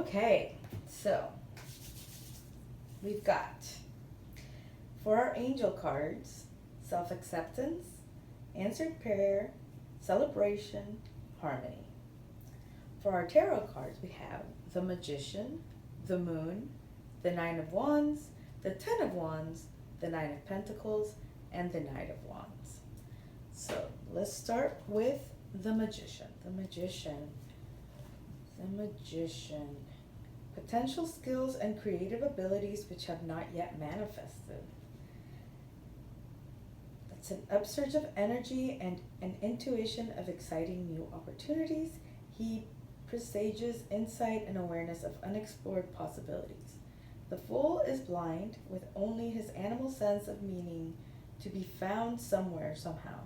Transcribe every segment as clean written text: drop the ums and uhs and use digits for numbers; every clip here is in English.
Okay, so we've got for our angel cards self-acceptance, answered prayer, celebration, harmony. For our tarot cards, we have the Magician, the Moon, the Nine of Wands, the Ten of Wands, the Nine of Pentacles, and the Knight of Wands. So let's start with the Magician. The Magician. The Magician. Potential skills and creative abilities which have not yet manifested. It's an upsurge of energy and an intuition of exciting new opportunities. He presages insight and awareness of unexplored possibilities. The Fool is blind, with only his animal sense of meaning to be found somewhere, somehow.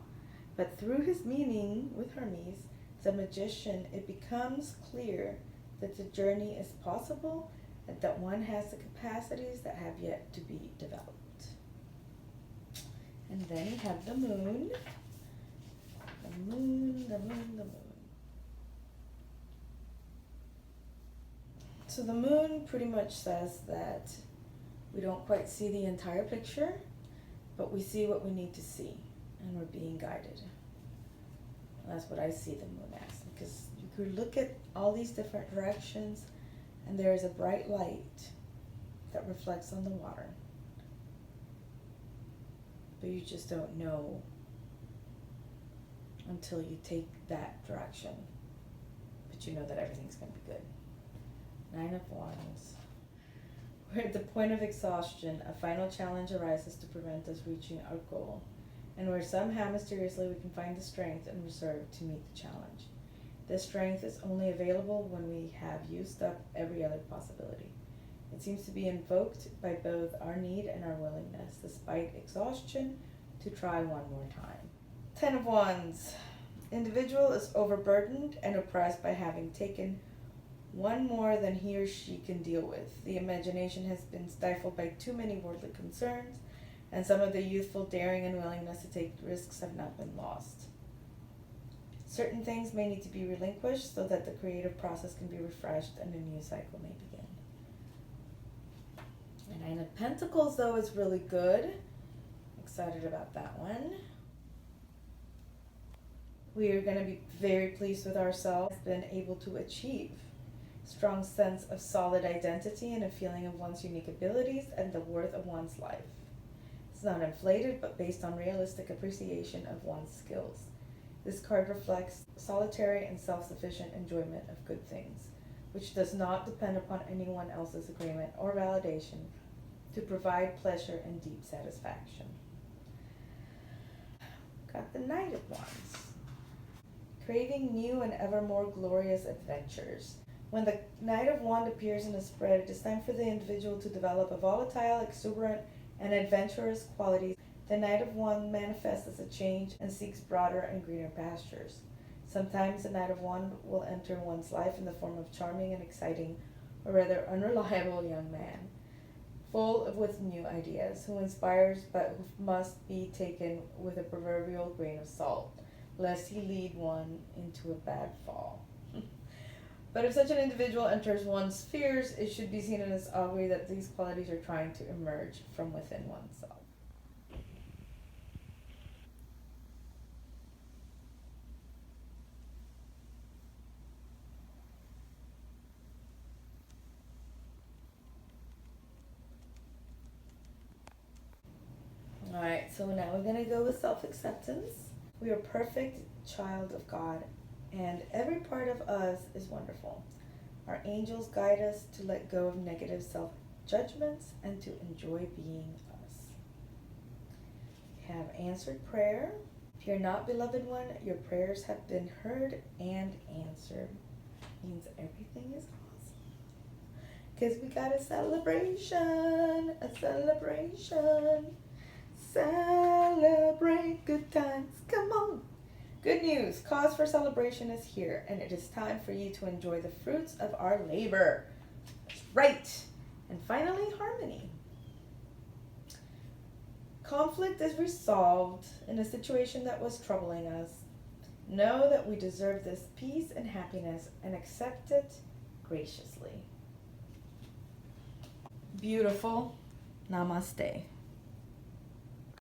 But through his meeting with Hermes, the Magician, it becomes clear that the journey is possible and that one has the capacities that have yet to be developed. And then you have the Moon. The Moon, the Moon, the Moon. So the Moon pretty much says that we don't quite see the entire picture, but we see what we need to see, and we're being guided. And that's what I see the Moon as, because you could look at all these different directions, and there is a bright light that reflects on the water. But you just don't know until you take that direction. But you know that everything's going to be good. Nine of Wands. We're at the point of exhaustion. A final challenge arises to prevent us reaching our goal, and where somehow mysteriously we can find the strength and reserve to meet the challenge. This strength is only available when we have used up every other possibility. It seems to be invoked by both our need and our willingness, despite exhaustion, to try one more time. Ten of Wands. Individual is overburdened and oppressed by having taken one more than he or she can deal with. The imagination has been stifled by too many worldly concerns, and some of the youthful daring and willingness to take risks have not been lost. Certain things may need to be relinquished so that the creative process can be refreshed and a new cycle may begin. The Nine of Pentacles, though, is really good. Excited about that one. We are going to be very pleased with ourselves, been able to achieve strong sense of solid identity and a feeling of one's unique abilities and the worth of one's life. It's not inflated, but based on realistic appreciation of one's skills. This card reflects solitary and self-sufficient enjoyment of good things, which does not depend upon anyone else's agreement or validation to provide pleasure and deep satisfaction. Got the Knight of Wands. Craving new and ever more glorious adventures. When the Knight of Wands appears in a spread, it is time for the individual to develop a volatile, exuberant, and adventurous qualities. The Knight of Wands manifests as a change and seeks broader and greener pastures. Sometimes the Knight of Wands will enter one's life in the form of charming and exciting, or rather unreliable young man, full with new ideas, who inspires but who must be taken with a proverbial grain of salt, lest he lead one into a bad fall. But if such an individual enters one's spheres, it should be seen as augury that these qualities are trying to emerge from within oneself. Alright, so now we're going to go with self-acceptance. We are perfect child of God, and every part of us is wonderful. Our angels guide us to let go of negative self-judgments and to enjoy being us. We have answered prayer. Fear not, beloved one, your prayers have been heard and answered. Means everything is awesome. Because we got a celebration, a celebration. Celebrate good times, come on. Good news, cause for celebration is here, and it is time for you to enjoy the fruits of our labor. That's right. And finally, harmony. Conflict is resolved in a situation that was troubling us. Know that we deserve this peace and happiness and accept it graciously. beautiful. Namaste.